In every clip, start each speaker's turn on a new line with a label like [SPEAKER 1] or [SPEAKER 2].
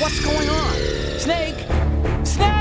[SPEAKER 1] What's going on? Snake! Snake!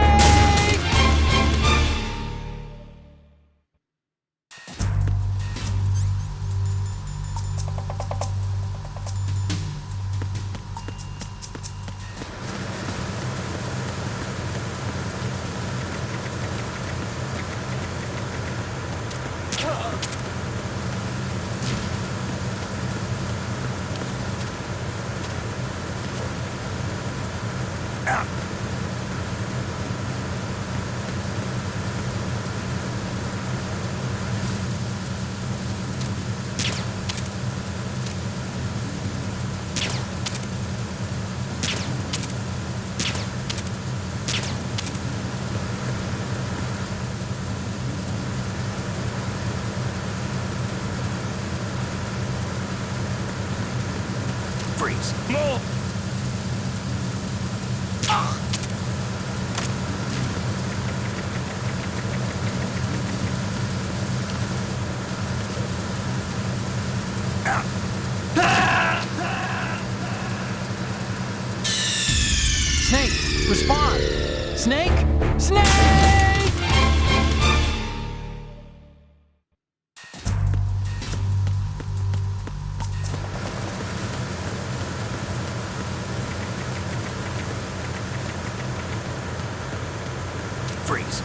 [SPEAKER 2] Freeze. No! Ah!
[SPEAKER 1] Snake, respond! Snake! Snake!
[SPEAKER 2] Freeze.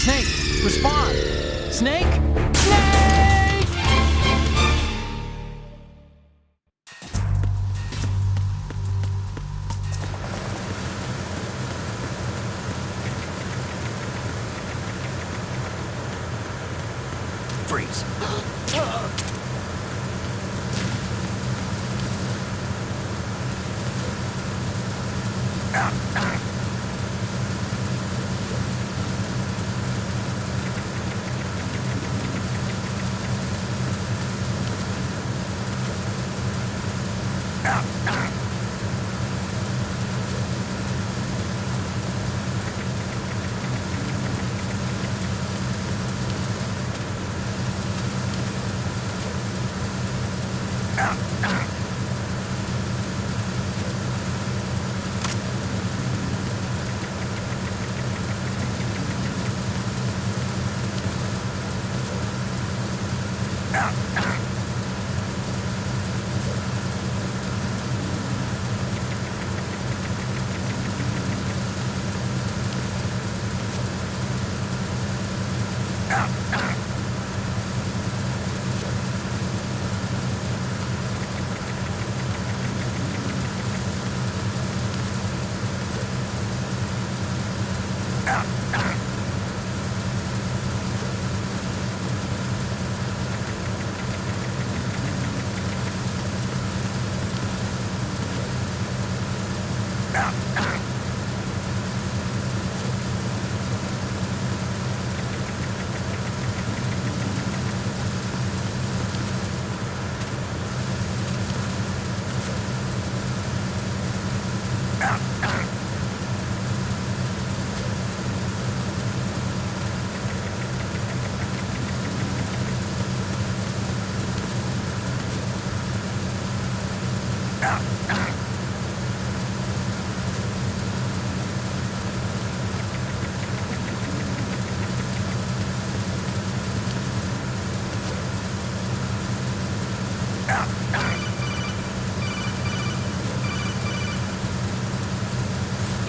[SPEAKER 1] Snake, respond! Snake! Snake!
[SPEAKER 2] Freeze.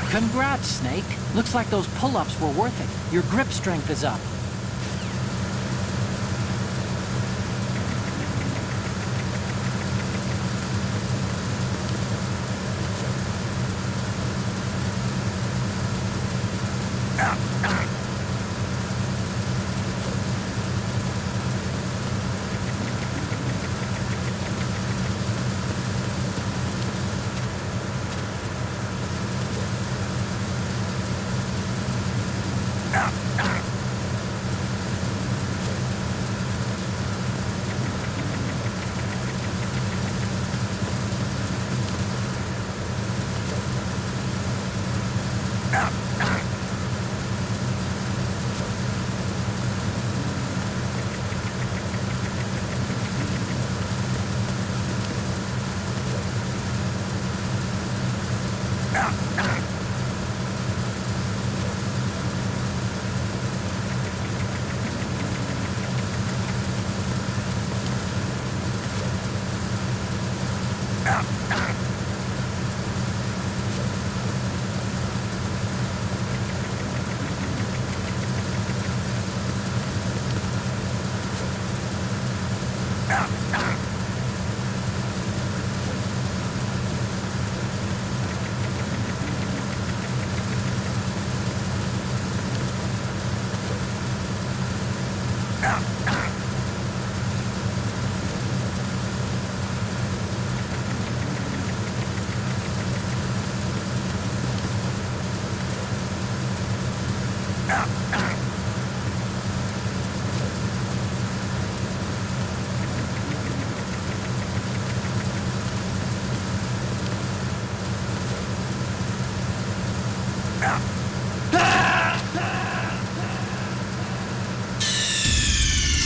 [SPEAKER 1] Congrats, Snake. Looks like those pull-ups were worth it. Your grip strength is up.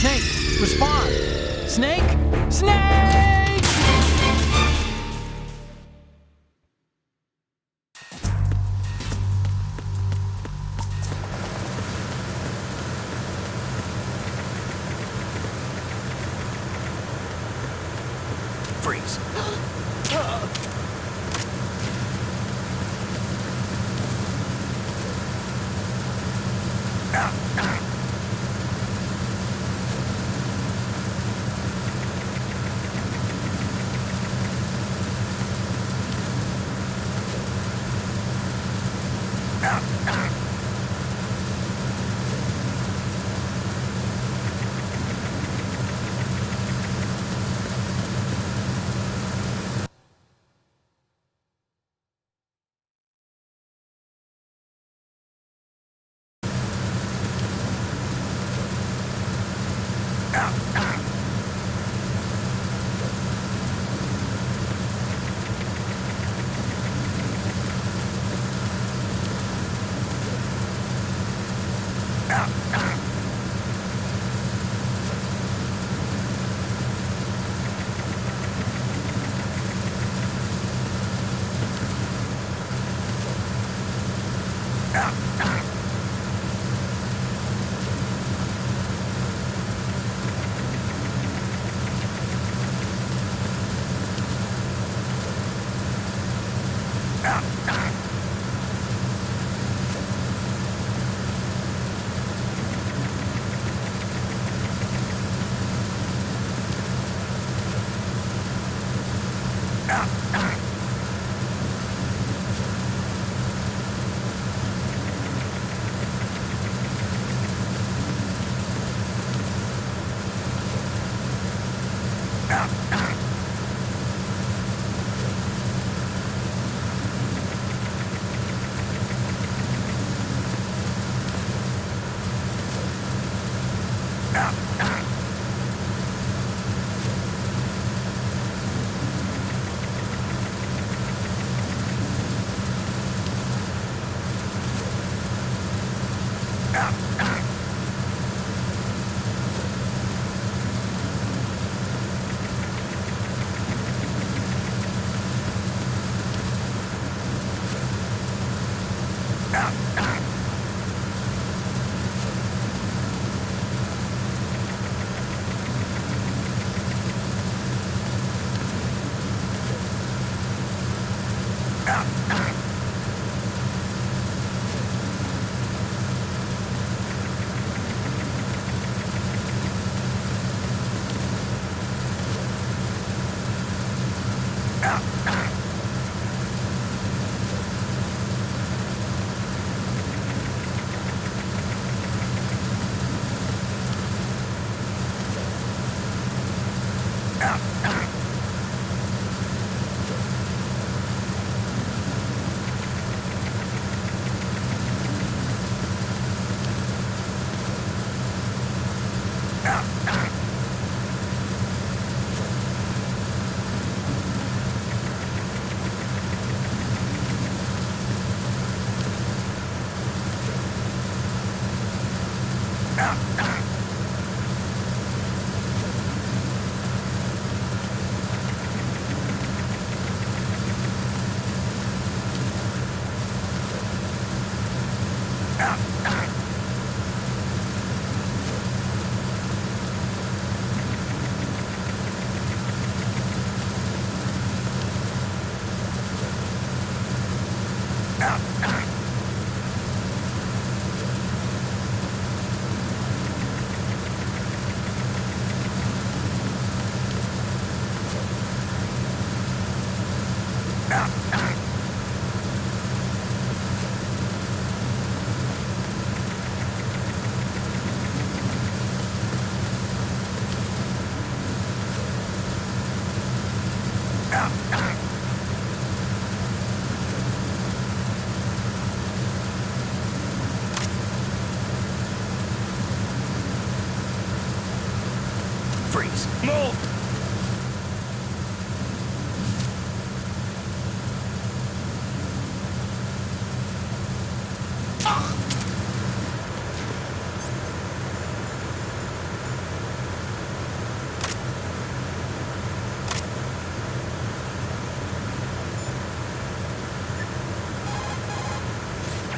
[SPEAKER 1] Snake, respond! Snake! Snake!
[SPEAKER 2] Freeze. Freeze. Move!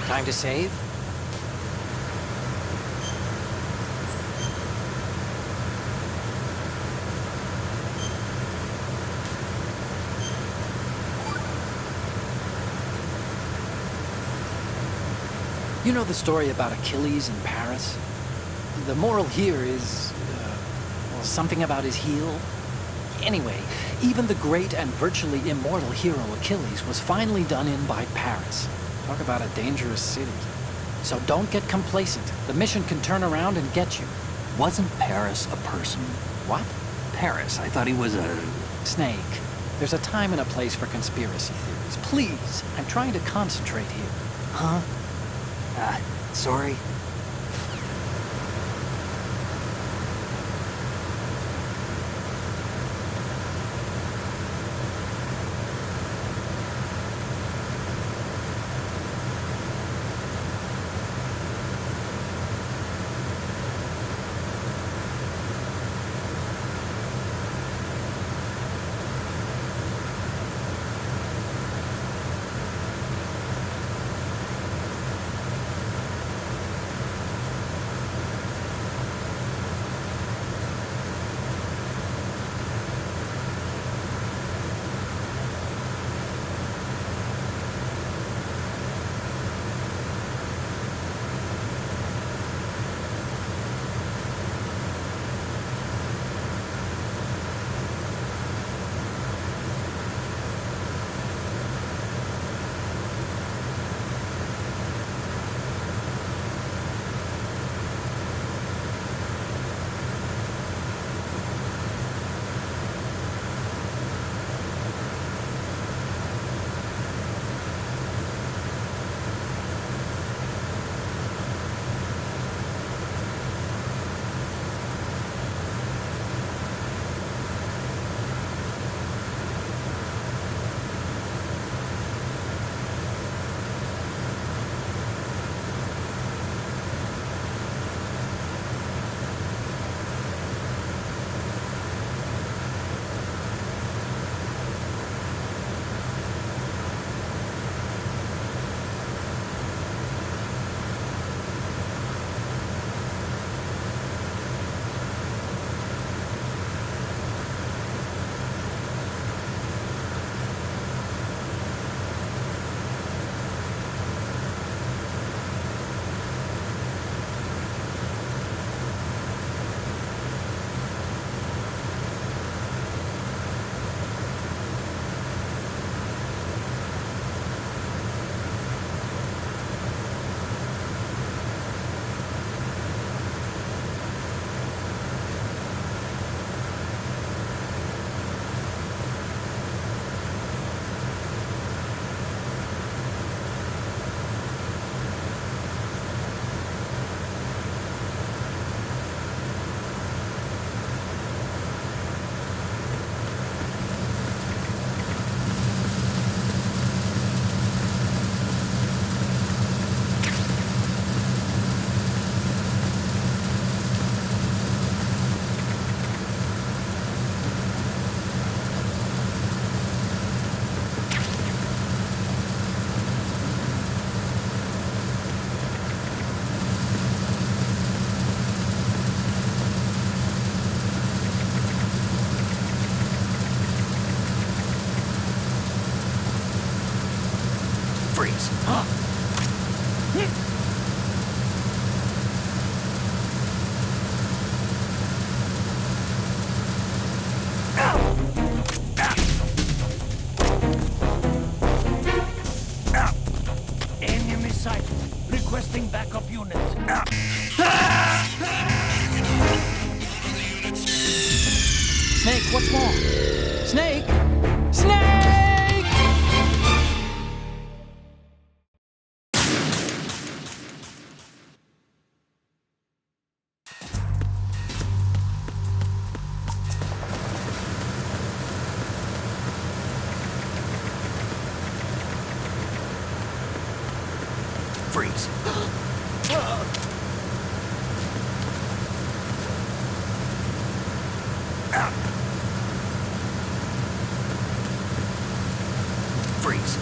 [SPEAKER 1] Time to save? You know the story about Achilles in Paris? The moral here is, well, something about his heel. Anyway, even the great and virtually immortal hero Achilles was finally done in by Paris. Talk about a dangerous city. So don't get complacent. The mission can turn around and get you.
[SPEAKER 2] Wasn't Paris a person?
[SPEAKER 1] What?
[SPEAKER 2] Paris, I thought he was a...
[SPEAKER 1] Snake. There's a time and a place for conspiracy theories. Please, I'm trying to concentrate here.
[SPEAKER 2] Huh? Sorry.
[SPEAKER 3] Freeze.
[SPEAKER 1] Snake! Snake!
[SPEAKER 3] Freeze. Freeze.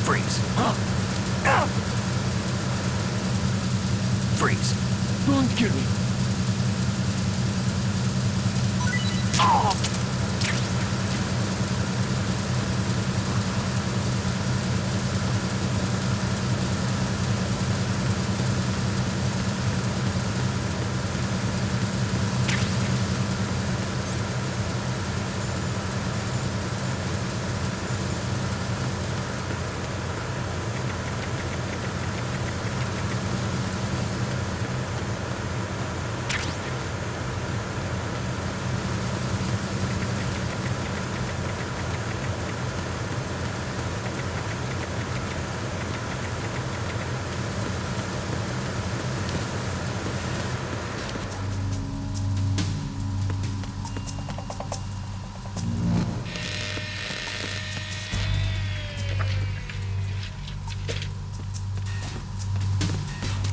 [SPEAKER 3] Freeze. Freeze.
[SPEAKER 4] Don't kill me.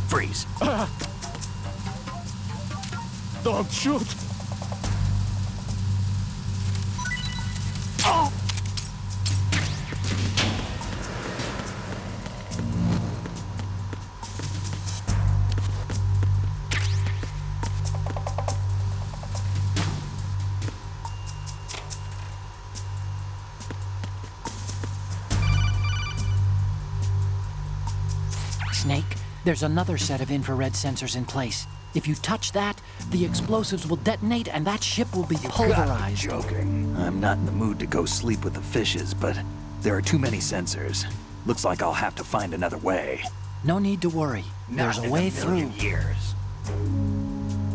[SPEAKER 3] Freeze.
[SPEAKER 4] Don't shoot.
[SPEAKER 1] Snake, there's another set of infrared sensors in place. If you touch that, the explosives will detonate and that ship will be pulverized.
[SPEAKER 2] Joking. I'm not in the mood to go sleep with the fishes, but there are too many sensors. Looks like I'll have to find another way.
[SPEAKER 1] No need to worry. There's
[SPEAKER 3] Not
[SPEAKER 1] a
[SPEAKER 3] in
[SPEAKER 1] way
[SPEAKER 3] million
[SPEAKER 1] through.
[SPEAKER 3] years.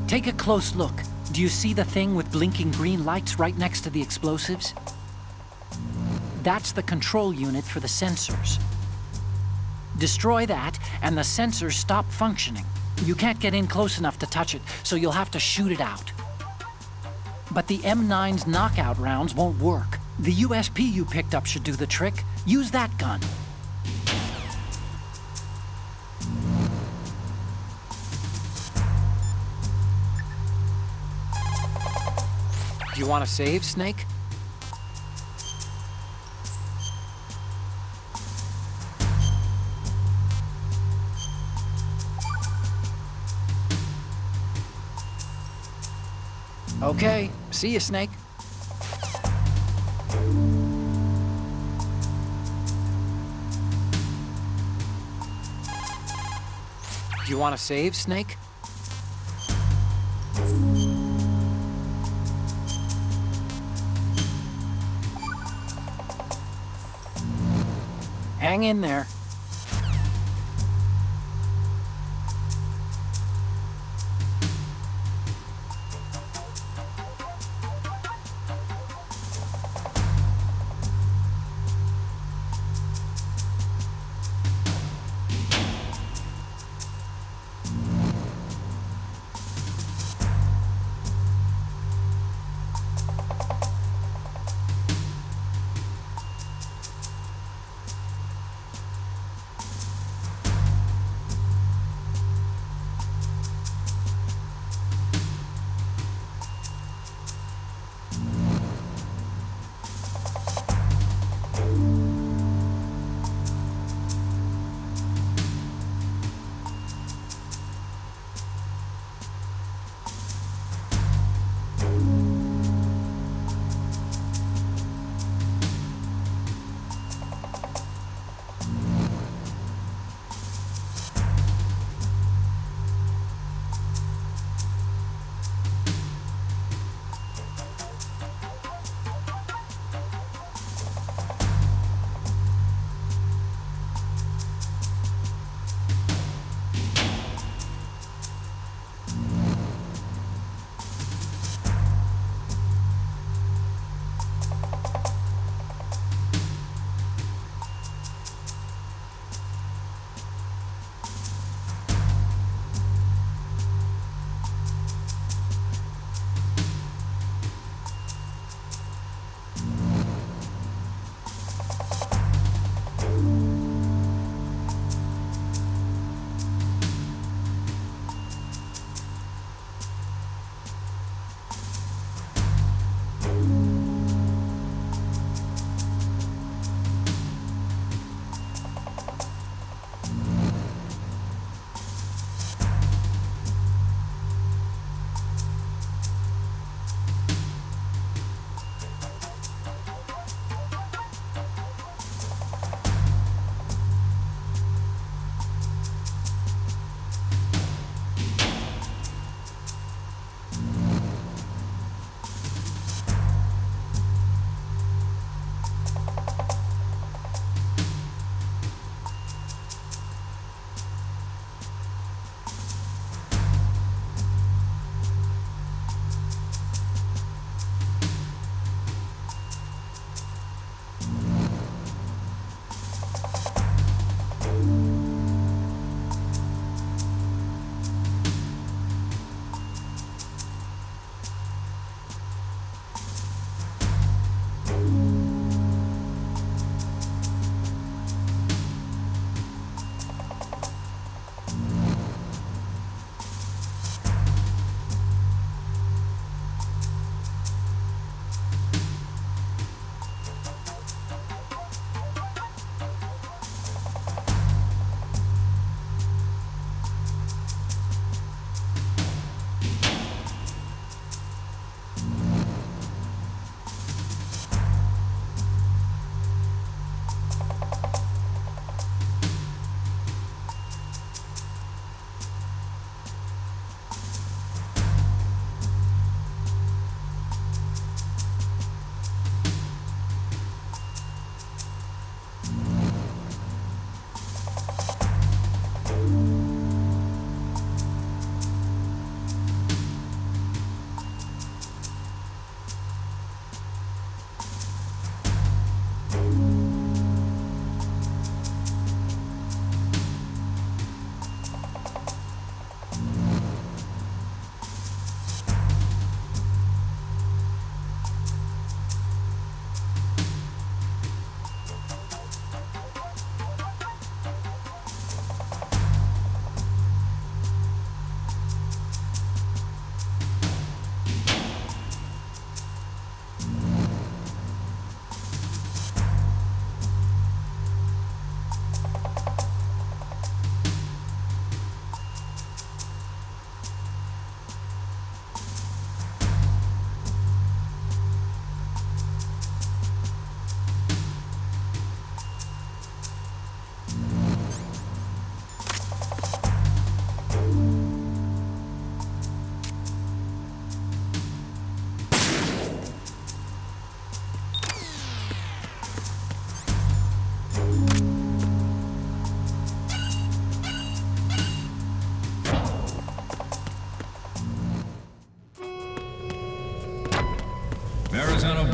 [SPEAKER 1] Take a close look. Do you see the thing with blinking green lights right next to the explosives? That's the control unit for the sensors. Destroy that, and the sensors stop functioning. You can't get in close enough to touch it, so you'll have to shoot it out. But the M9's knockout rounds won't work. The USP you picked up should do the trick. Use that gun. Do you want to save, Snake? Okay, see you, Snake. Do you want to save, Snake? Hang in there.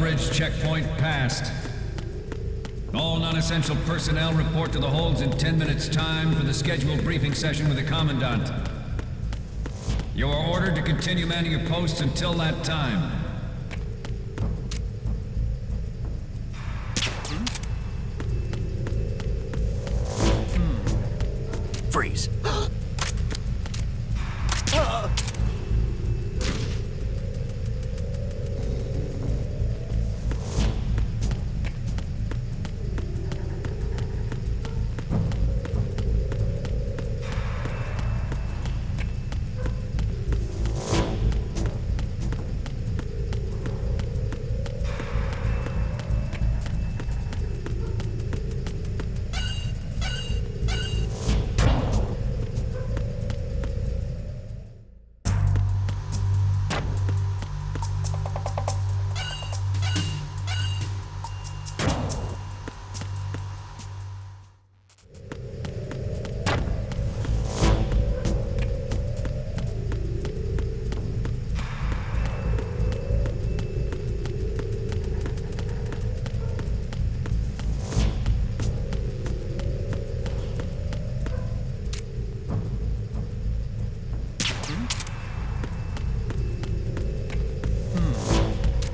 [SPEAKER 5] bridge checkpoint passed. All non-essential personnel report to the holds in 10 minutes' time for the scheduled briefing session with the Commandant. You are ordered to continue manning your posts until that time.
[SPEAKER 3] Freeze.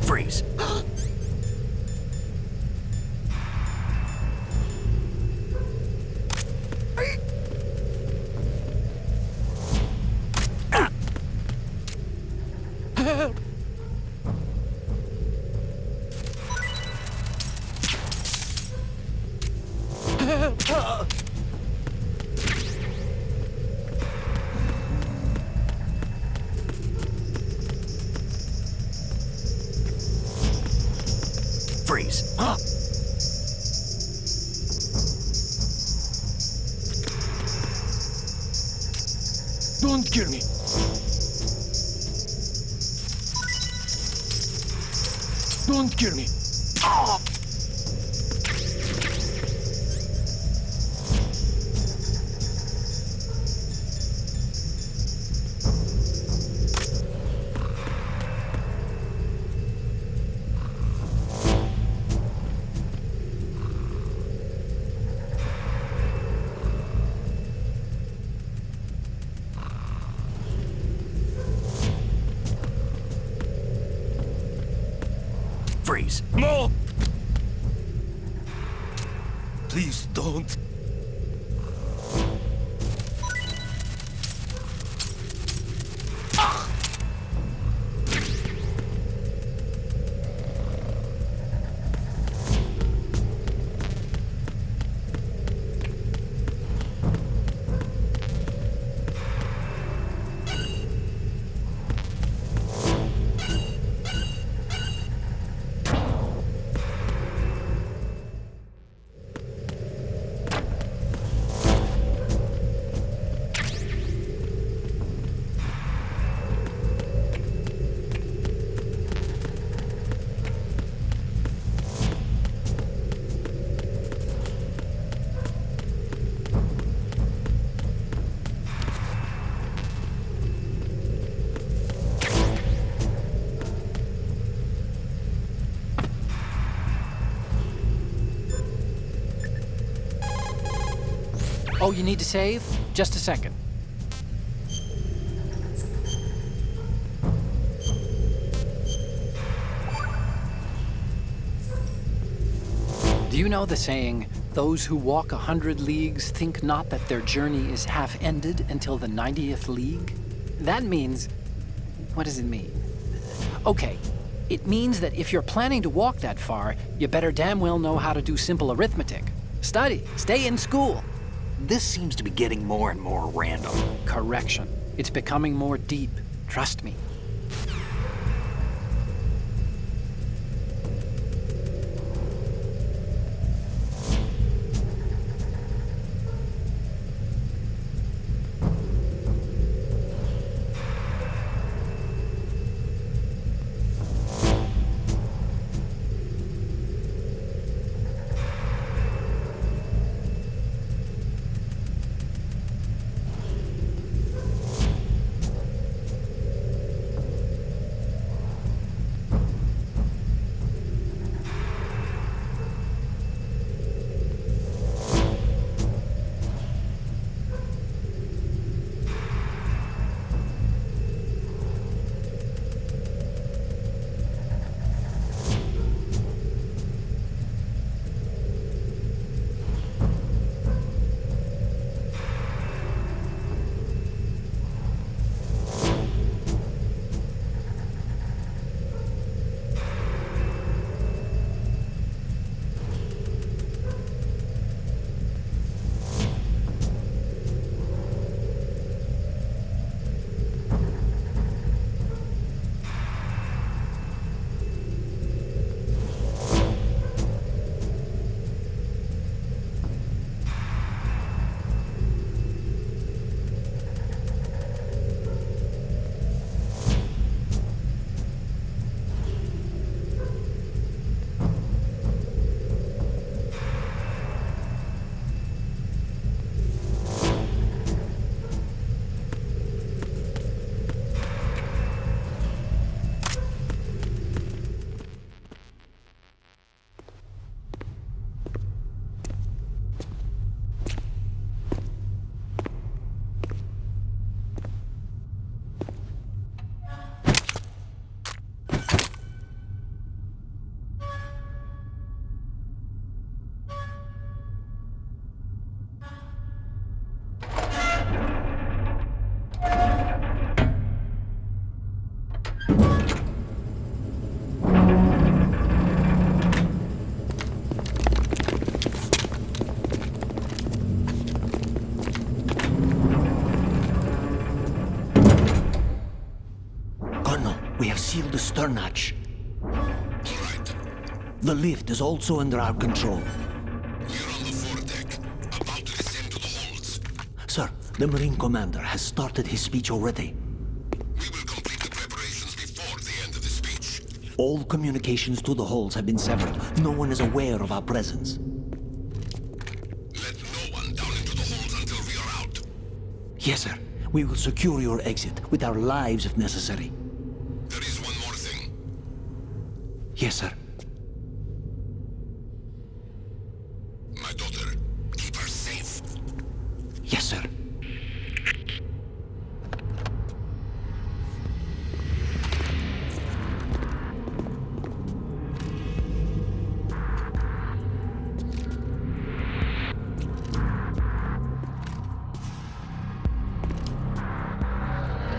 [SPEAKER 3] Freeze. Freeze.
[SPEAKER 4] Don't kill me. Don't kill me.
[SPEAKER 3] Freeze.
[SPEAKER 4] No! Please don't.
[SPEAKER 1] Oh, you need to save? Just a second. Do you know the saying, those who walk 100 leagues think not that their journey is half ended until the 90th league? That means... what does it mean? Okay, it means that if you're planning to walk that far, you better damn well know how to do simple arithmetic. Study, stay in school.
[SPEAKER 2] This seems to be getting more and more random.
[SPEAKER 1] Correction. It's becoming more deep. Trust me.
[SPEAKER 6] Colonel, we have sealed the stern hatch. The lift is also under our control.
[SPEAKER 7] We're on the foredeck, about to descend to the holds.
[SPEAKER 6] Sir, the Marine Commander has started his speech already.
[SPEAKER 7] We will complete the preparations before the end of the speech.
[SPEAKER 6] All communications to the holds have been severed. No one is aware of our presence.
[SPEAKER 7] Let no one down into the holds until we are out.
[SPEAKER 6] Yes, sir. We will secure your exit with our lives if necessary.
[SPEAKER 7] There is one more thing.
[SPEAKER 6] Yes, sir.
[SPEAKER 7] My daughter, keep her safe.
[SPEAKER 6] Yes, sir.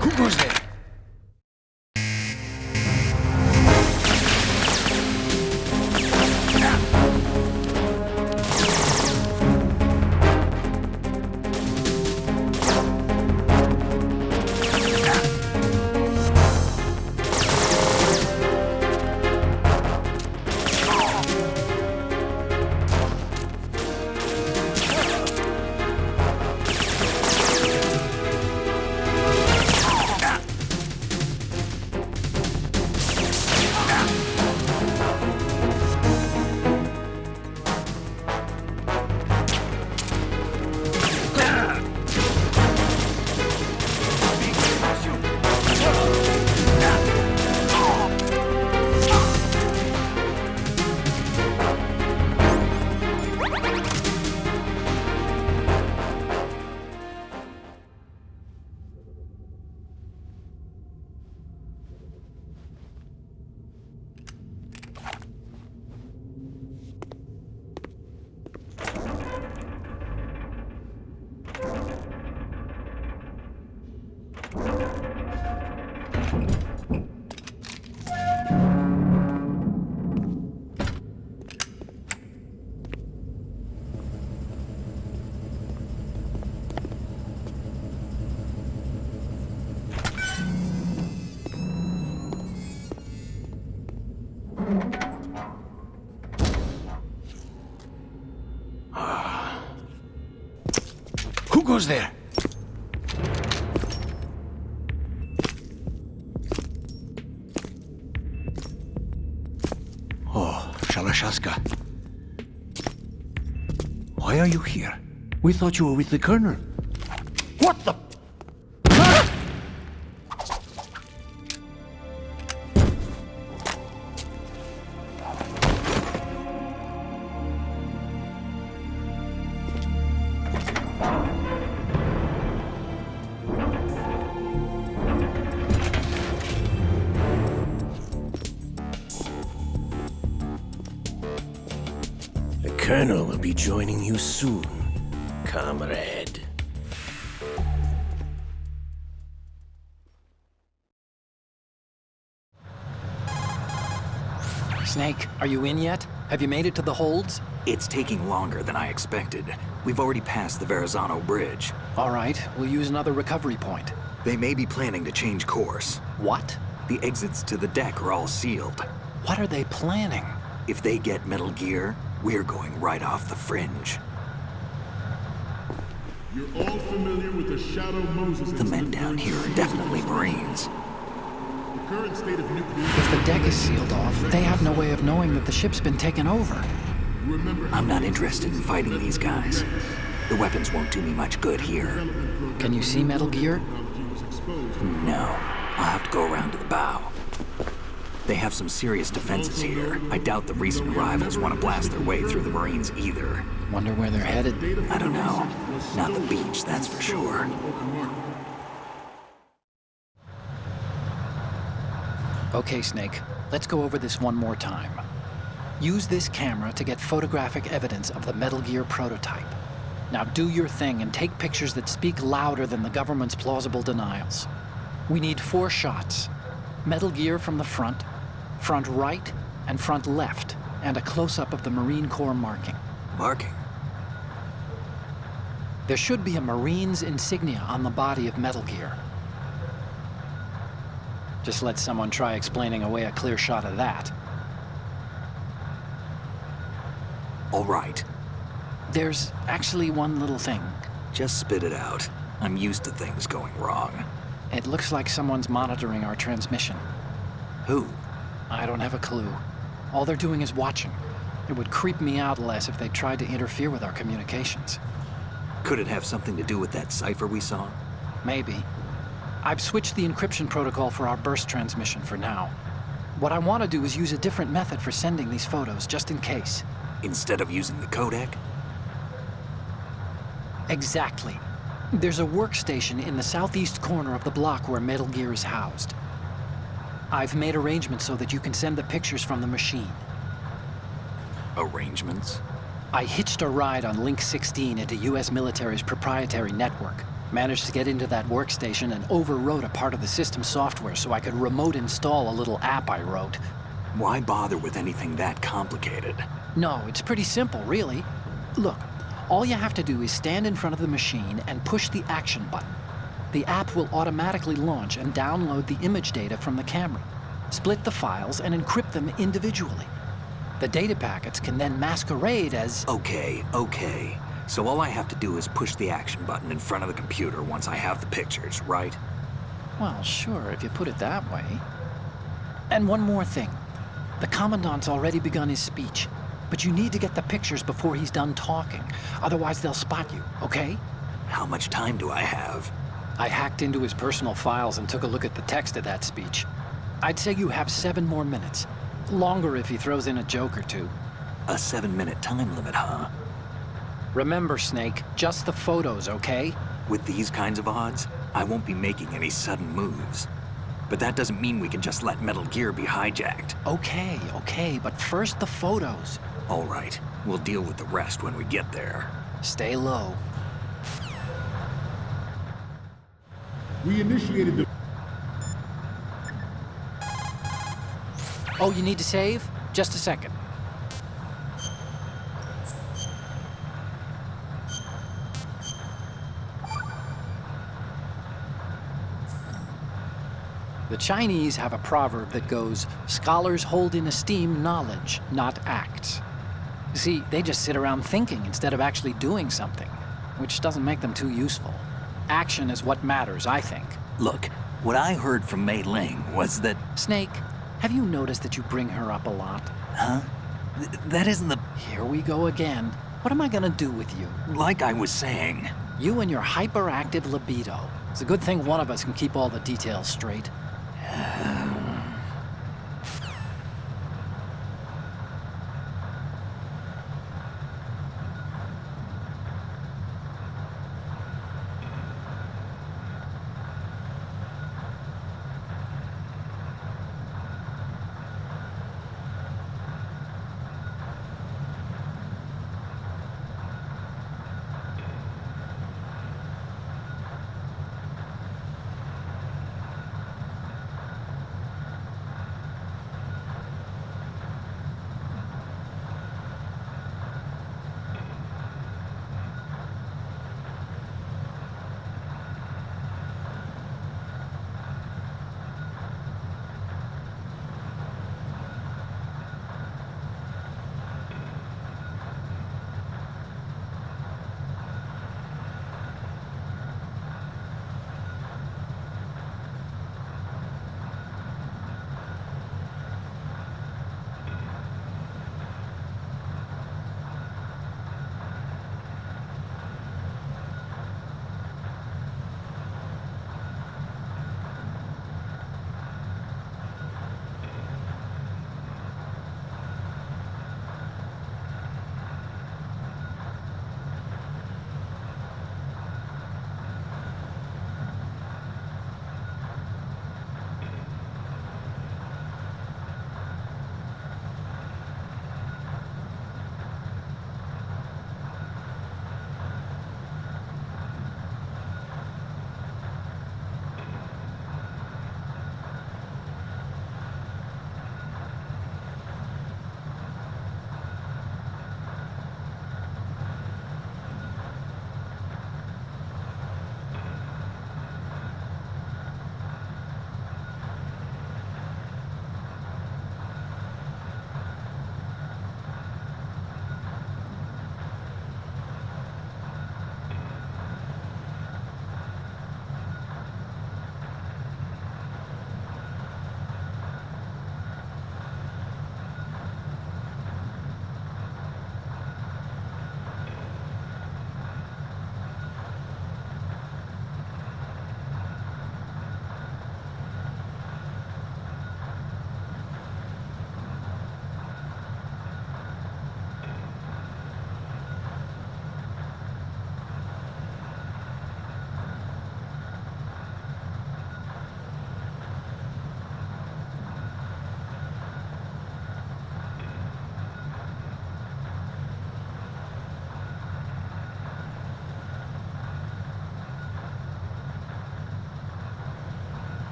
[SPEAKER 4] Who goes there? Who goes there? Oh, Shalashaska. Why are you here? We thought you were with the Colonel. What the?
[SPEAKER 3] The Colonel will be joining you soon, comrade.
[SPEAKER 1] Snake, are you in yet? Have you made it to the holds?
[SPEAKER 2] It's taking longer than I expected. We've already passed the Verrazano Bridge.
[SPEAKER 1] All right, we'll use another recovery point.
[SPEAKER 2] They may be planning to change course.
[SPEAKER 1] What?
[SPEAKER 2] The exits to the deck are all sealed.
[SPEAKER 1] What are they planning?
[SPEAKER 2] If they get Metal Gear, we're going right off the fringe.
[SPEAKER 8] You're all familiar with the Shadow Moses
[SPEAKER 2] The men
[SPEAKER 8] incident
[SPEAKER 2] down
[SPEAKER 8] during
[SPEAKER 2] here are
[SPEAKER 8] the
[SPEAKER 2] definitely Marines.
[SPEAKER 8] The current state of nuclear...
[SPEAKER 1] If the deck is sealed off, they have no way of knowing that the ship's been taken over.
[SPEAKER 8] Remember
[SPEAKER 2] I'm not interested in fighting these guys. The weapons won't do me much good here.
[SPEAKER 1] Can you see Metal Gear?
[SPEAKER 2] No. I'll have to go around to the bow. They have some serious defenses here. I doubt the recent arrivals want to blast their way through the Marines either.
[SPEAKER 1] Wonder where they're headed.
[SPEAKER 2] I don't know. Not the beach, that's for sure.
[SPEAKER 1] Okay, Snake, let's go over this one more time. Use this camera to get photographic evidence of the Metal Gear prototype. Now do your thing and take pictures that speak louder than the government's plausible denials. We need 4 shots. Metal Gear from the front, front right, and front left, and a close-up of the Marine Corps marking.
[SPEAKER 2] Marking?
[SPEAKER 1] There should be a Marine's insignia on the body of Metal Gear. Just let someone try explaining away a clear shot of that.
[SPEAKER 2] All right.
[SPEAKER 1] There's actually one little thing.
[SPEAKER 2] Just spit it out. I'm used to things going wrong.
[SPEAKER 1] It looks like someone's monitoring our transmission.
[SPEAKER 2] Who?
[SPEAKER 1] I don't have a clue. All they're doing is watching. It would creep me out less if they tried to interfere with our communications.
[SPEAKER 2] Could it have something to do with that cipher we saw?
[SPEAKER 1] Maybe. I've switched the encryption protocol for our burst transmission for now. What I want to do is use a different method for sending these photos, just in case.
[SPEAKER 2] Instead of using the codec?
[SPEAKER 1] Exactly. There's a workstation in the southeast corner of the block where Metal Gear is housed. I've made arrangements so that you can send the pictures from the machine.
[SPEAKER 2] Arrangements?
[SPEAKER 1] I hitched a ride on Link 16 into US military's proprietary network. Managed to get into that workstation and overwrote a part of the system software so I could remote install a little app I wrote.
[SPEAKER 2] Why bother with anything that complicated?
[SPEAKER 1] No, it's pretty simple, really. Look, all you have to do is stand in front of the machine and push the action button. The app will automatically launch and download the image data from the camera, split the files, and encrypt them individually. The data packets can then masquerade as...
[SPEAKER 2] Okay. So all I have to do is push the action button in front of the computer once I have the pictures, right?
[SPEAKER 1] Well, sure, if you put it that way. And one more thing. The Commandant's already begun his speech, but you need to get the pictures before he's done talking. Otherwise, they'll spot you, okay?
[SPEAKER 2] How much time do I have?
[SPEAKER 1] I hacked into his personal files and took a look at the text of that speech. I'd say you have 7 more minutes. Longer if he throws in a joke or two.
[SPEAKER 2] A 7-minute time limit, huh?
[SPEAKER 1] Remember, Snake, just the photos, okay?
[SPEAKER 2] With these kinds of odds, I won't be making any sudden moves. But that doesn't mean we can just let Metal Gear be hijacked.
[SPEAKER 1] Okay, but first the photos.
[SPEAKER 2] All right, we'll deal with the rest when we get there.
[SPEAKER 1] Stay low.
[SPEAKER 8] We initiated the...
[SPEAKER 1] Oh, you need to save? Just a second. The Chinese have a proverb that goes, "Scholars hold in esteem knowledge, not acts." You see, they just sit around thinking instead of actually doing something, which doesn't make them too useful. Action is what matters, I think.
[SPEAKER 2] Look, what I heard from Mei Ling was that...
[SPEAKER 1] Snake, have you noticed that you bring her up a lot?
[SPEAKER 2] Huh? That isn't the...
[SPEAKER 1] Here we go again. What am I gonna do with you?
[SPEAKER 2] Like I was saying...
[SPEAKER 1] You and your hyperactive libido. It's a good thing one of us can keep all the details straight.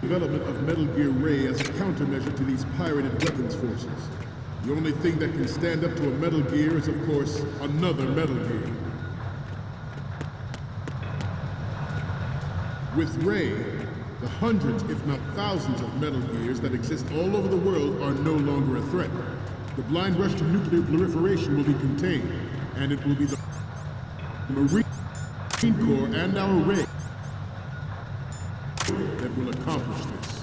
[SPEAKER 8] development of Metal Gear Ray as a countermeasure to these pirated weapons forces. The only thing that can stand up to a Metal Gear is, of course, another Metal Gear. With Ray, the hundreds, if not thousands, of Metal Gears that exist all over the world are no longer a threat. The blind rush to nuclear proliferation will be contained, and it will be the Marine Corps and our Ray that will accomplish this.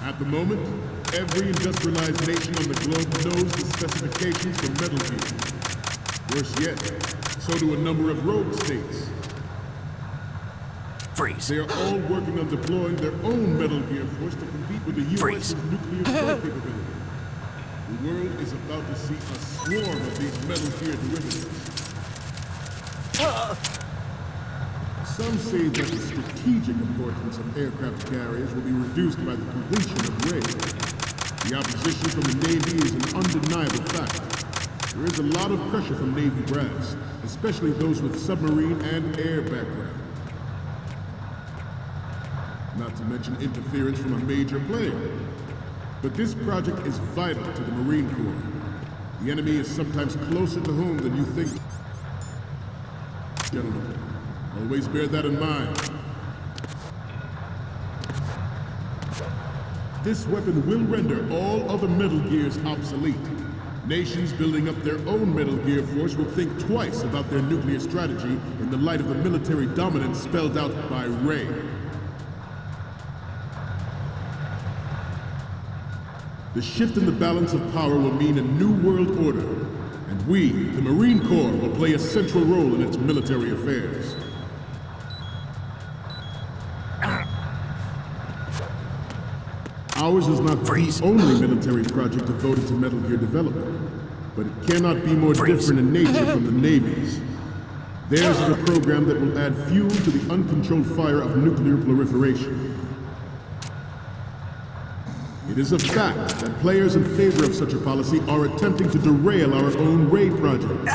[SPEAKER 8] At the moment, every industrialized nation on the globe knows the specifications for Metal Gear. Worse yet, so do a number of rogue states.
[SPEAKER 2] Freeze.
[SPEAKER 8] They are all working on deploying their own Metal Gear force to compete with the U.S.'s nuclear strike capability. The world is about to see a swarm of these Metal Gear derivatives. Some say that the strategic importance of aircraft carriers will be reduced by the completion of Ray. The opposition from the Navy is an undeniable fact. There is a lot of pressure from Navy brass, especially those with submarine and air background. Not to mention interference from a major player. But this project is vital to the Marine Corps. The enemy is sometimes closer to home than you think. Gentlemen, always bear that in mind. This weapon will render all other Metal Gears obsolete. Nations building up their own Metal Gear force will think twice about their nuclear strategy in the light of the military dominance spelled out by Ray. The shift in the balance of power will mean a new world order, and we, the Marine Corps, will play a central role in its military affairs. Ours is not the only military project devoted to Metal Gear development, but it cannot be more different in nature from the Navy's. Theirs is a program that will add fuel to the uncontrolled fire of nuclear proliferation. It is a fact that players in favor of such a policy are attempting to derail our own Ray project.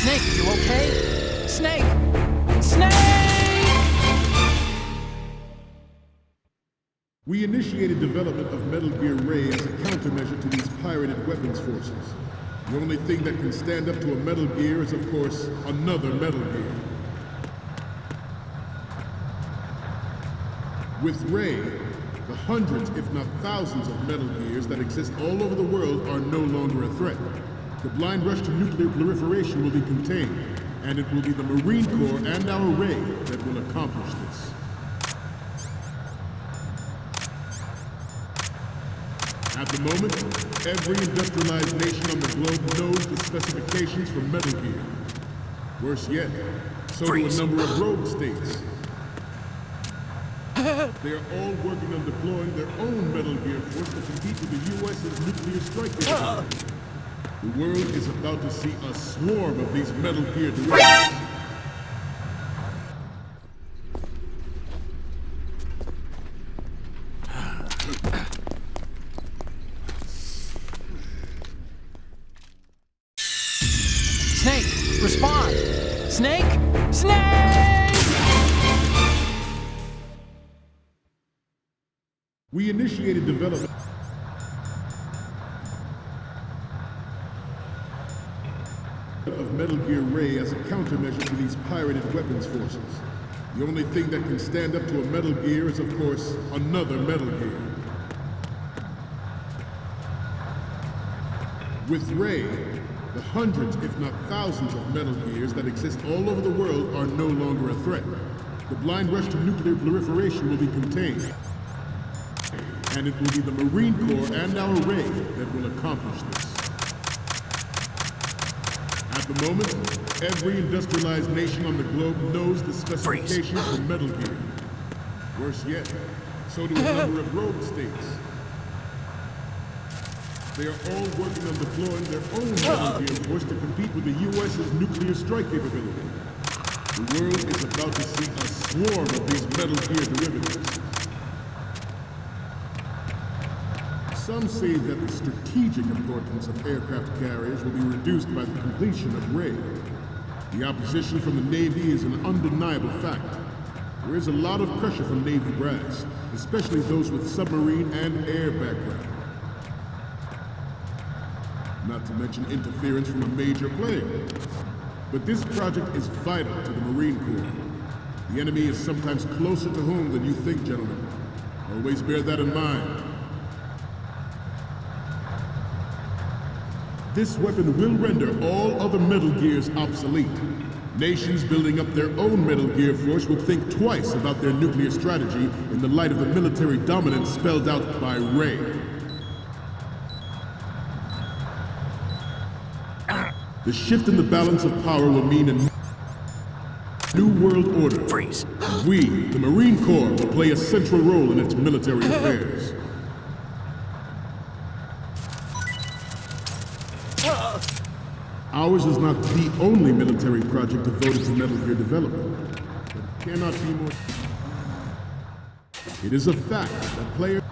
[SPEAKER 1] Snake, you okay? Snake! Snake!
[SPEAKER 8] We initiated development of Metal Gear Ray as a countermeasure to these pirated weapons forces. The only thing that can stand up to a Metal Gear is, of course, another Metal Gear. With Ray, the hundreds, if not thousands, of Metal Gears that exist all over the world are no longer a threat. The blind rush to nuclear proliferation will be contained, and it will be the Marine Corps and our Ray that will accomplish this. At the moment, every industrialized nation on the globe knows the specifications for Metal Gear. Worse yet, so do a number of rogue states. They are all working on deploying their own Metal Gear force to compete with the U.S.'s nuclear strike capability. The world is about to see a swarm of these Metal Gear derivatives.
[SPEAKER 1] Snake, respond! Snake! Snake!
[SPEAKER 8] We initiated development of Metal Gear Ray as a countermeasure to these pirated weapons forces. The only thing that can stand up to a Metal Gear is, of course, another Metal Gear. With Ray, the hundreds, if not thousands, of Metal Gears that exist all over the world are no longer a threat. The blind rush to nuclear proliferation will be contained, and it will be the Marine Corps and our Ray that will accomplish this. At the moment, every industrialized nation on the globe knows the specifications for Metal Gear. Worse yet, so do a number of rogue states. They are all working on deploying their own Metal Gear force to compete with the U.S.'s nuclear strike capability. The world is about to see a swarm of these Metal Gear derivatives. Some say that the strategic importance of aircraft carriers will be reduced by the completion of Ray. The opposition from the Navy is an undeniable fact. There is a lot of pressure from Navy brass, especially those with submarine and air background. Not to mention interference from a major player. But this project is vital to the Marine Corps. The enemy is sometimes closer to home than you think, gentlemen. Always bear that in mind. This weapon will render all other Metal Gears obsolete. Nations building up their own Metal Gear force will think twice about their nuclear strategy in the light of the military dominance spelled out by Ray. The shift in the balance of power will mean a new world order.
[SPEAKER 2] Freeze.
[SPEAKER 8] We, the Marine Corps, will play a central role in its military affairs. Ours is not the only military project devoted to Metal Gear development, but it cannot be more. It is a fact that players.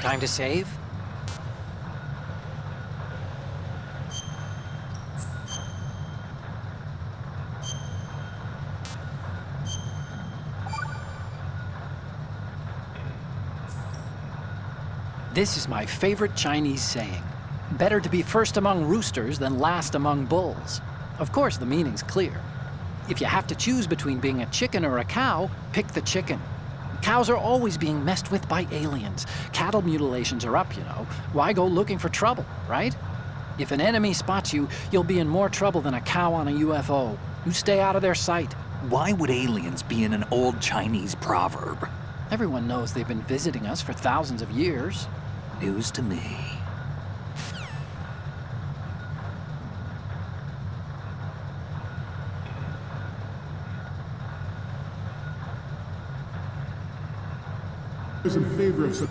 [SPEAKER 1] Time to save? This is my favorite Chinese saying. Better to be first among roosters than last among bulls. Of course, the meaning's clear. If you have to choose between being a chicken or a cow, pick the chicken. Cows are always being messed with by aliens. Cattle mutilations are up, you know. Why go looking for trouble, right? If an enemy spots you, you'll be in more trouble than a cow on a UFO. You stay out of their sight.
[SPEAKER 2] Why would aliens be in an old Chinese proverb?
[SPEAKER 1] Everyone knows they've been visiting us for thousands of years.
[SPEAKER 2] News to me.
[SPEAKER 8] Is in favor of such.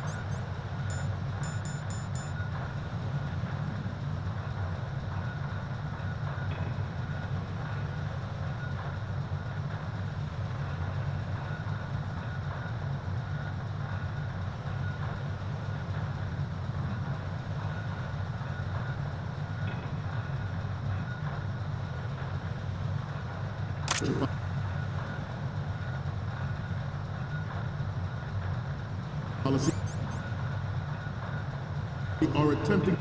[SPEAKER 8] Policy are attempting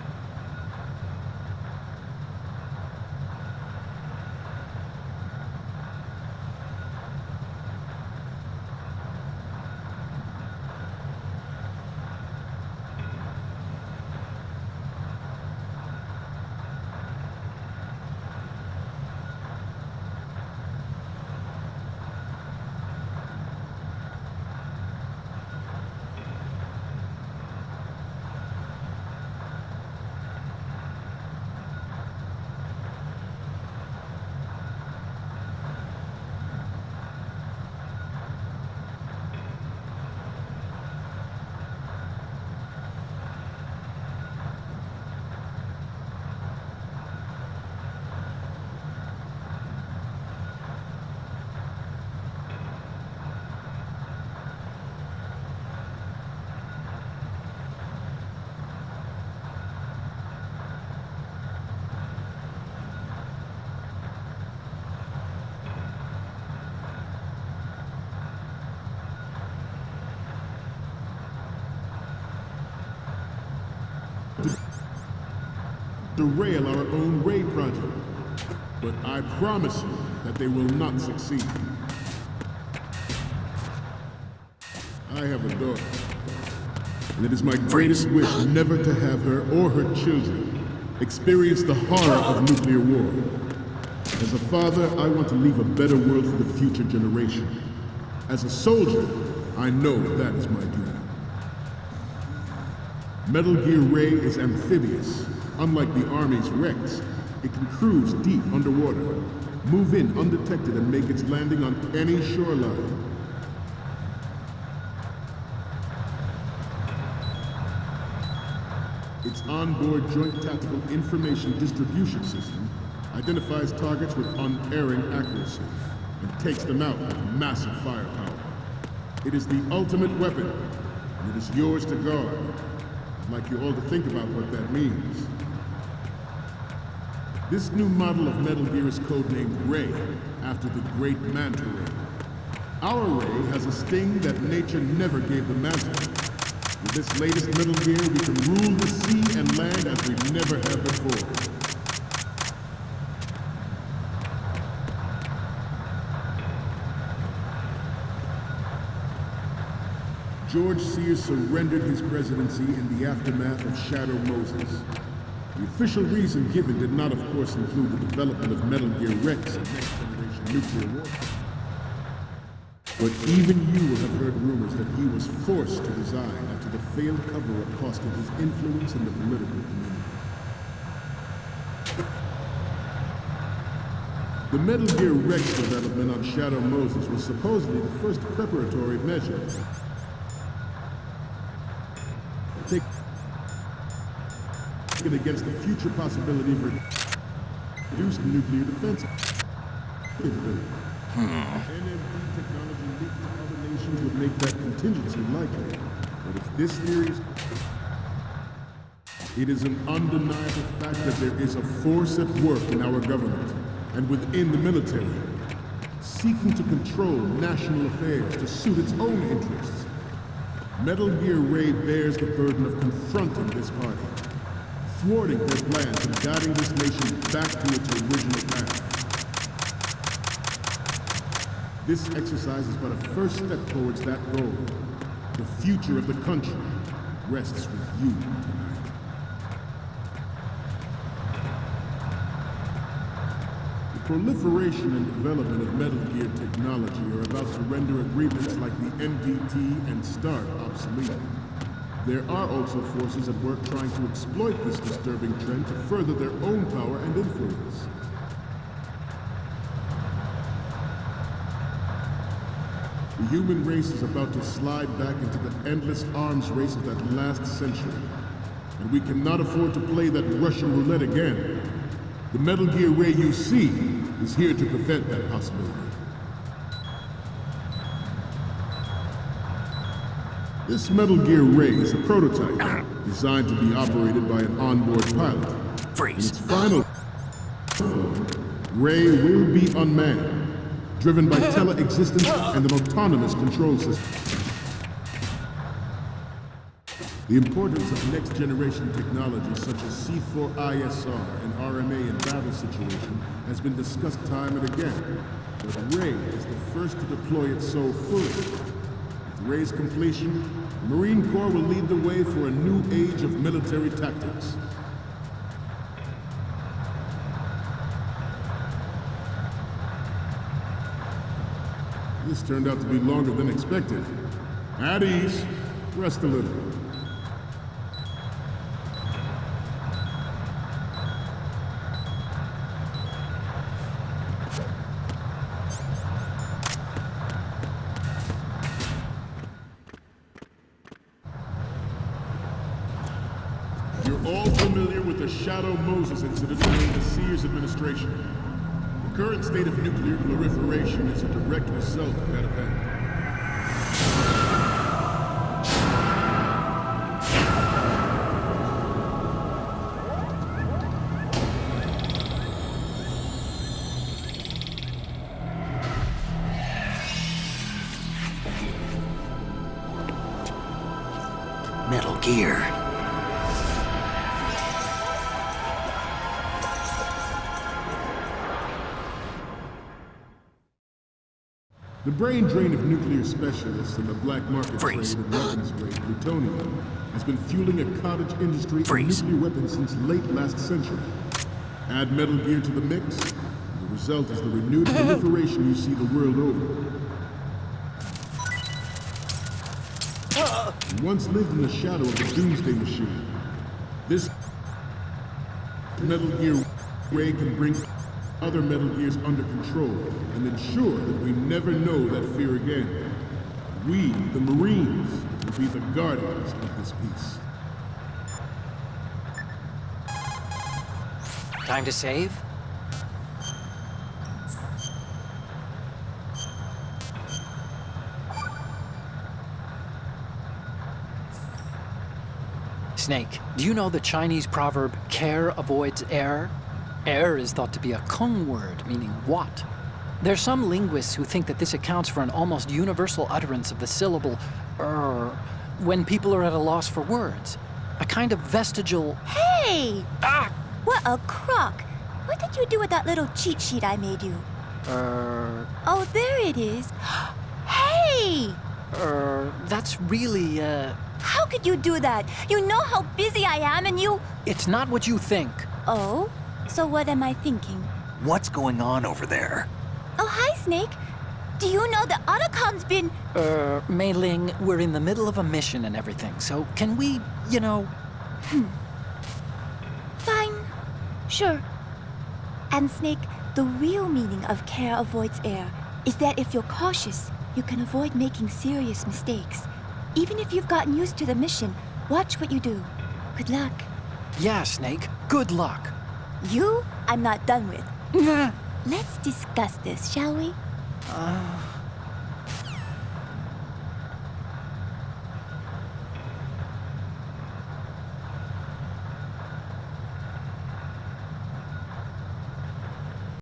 [SPEAKER 8] derail our own Ray project, but I promise you that they will not succeed. I have a daughter, and it is my greatest wish never to have her or her children experience the horror of nuclear war. As a father, I want to leave a better world for the future generation. As a soldier, I know that is my duty. Metal Gear Ray is amphibious. Unlike the Army's Rex, it can cruise deep underwater, move in undetected and make its landing on any shoreline. Its onboard Joint Tactical Information Distribution System identifies targets with unerring accuracy and takes them out with massive firepower. It is the ultimate weapon, and it is yours to guard. I'd like you all to think about what that means. This new model of Metal Gear is codenamed Ray, after the great Manta Ray. Our Ray has a sting that nature never gave the Manta. With this latest Metal Gear, we can rule the sea and land as we never have before. George Sears surrendered his presidency in the aftermath of Shadow Moses. The official reason given did not, of course, include the development of Metal Gear Rex and next-generation nuclear warfare. But even you will have heard rumors that he was forced to resign after the failed cover-up cost him his influence in the political community. The Metal Gear Rex development on Shadow Moses was supposedly the first preparatory measure taken against the future possibility of reduced nuclear defense capability. NMD technology leaked to other nations would make that contingency likely. But if this theory is... It is an undeniable fact that there is a force at work in our government and within the military, seeking to control national affairs to suit its own interests. Metal Gear Ray bears the burden of confronting this party, thwarting their plans and guiding this nation back to its original path. This exercise is but a first step towards that goal. The future of the country rests with you tonight. The proliferation and development of Metal Gear technology are about to render agreements like the NPT and START obsolete. There are also forces at work trying to exploit this disturbing trend to further their own power and influence. The human race is about to slide back into the endless arms race of that last century. And we cannot afford to play that Russian roulette again. The Metal Gear Ray you see is here to prevent that possibility. This Metal Gear Ray is a prototype, designed to be operated by an onboard pilot.
[SPEAKER 2] Freeze.
[SPEAKER 8] In its final form, Ray will be unmanned, driven by tele-existence and an autonomous control system. The importance of next-generation technology such as C4ISR and RMA in battle situation has been discussed time and again, but Ray is the first to deploy it so fully. With Ray's completion, the Marine Corps will lead the way for a new age of military tactics. This turned out to be longer than expected. At ease, rest a little. You're all familiar with the Shadow Moses incident during the Sears administration. The current state of nuclear proliferation is a direct result of that event.
[SPEAKER 2] Metal Gear.
[SPEAKER 8] The brain drain of nuclear specialists and the black market trade
[SPEAKER 2] Freeze.
[SPEAKER 8] in weapons grade plutonium has been fueling a cottage industry
[SPEAKER 2] Freeze.
[SPEAKER 8] of nuclear weapons since late last century. Add Metal Gear to the mix, and the result is the renewed proliferation you see the world over. You once lived in the shadow of the Doomsday Machine. This Metal Gear Ray can bring other Metal Gears under control and ensure that we never know that fear again. We, the Marines, will be the guardians of this peace.
[SPEAKER 1] Time to save? Snake, do you know the Chinese proverb, care avoids error? Air is thought to be a Kung word, meaning what. There's some linguists who think that this accounts for an almost universal utterance of the syllable when people are at a loss for words. A kind of vestigial...
[SPEAKER 9] Hey!
[SPEAKER 1] Ah!
[SPEAKER 9] What a crock! What did you do with that little cheat sheet I made you? Oh, there it is. Hey!
[SPEAKER 1] That's really,
[SPEAKER 9] How could you do that? You know how busy I am and you...
[SPEAKER 1] It's not what you think.
[SPEAKER 9] Oh? So what am I thinking?
[SPEAKER 2] What's going on over there?
[SPEAKER 9] Oh, hi, Snake. Do you know that Otacom's been...
[SPEAKER 1] Mei Ling, we're in the middle of a mission and everything, so can we,
[SPEAKER 9] Fine. Sure. And Snake, the real meaning of care avoids air is that if you're cautious, you can avoid making serious mistakes. Even if you've gotten used to the mission, watch what you do. Good luck.
[SPEAKER 1] Yeah, Snake, good luck.
[SPEAKER 9] You, I'm not done with. Let's discuss this, shall we?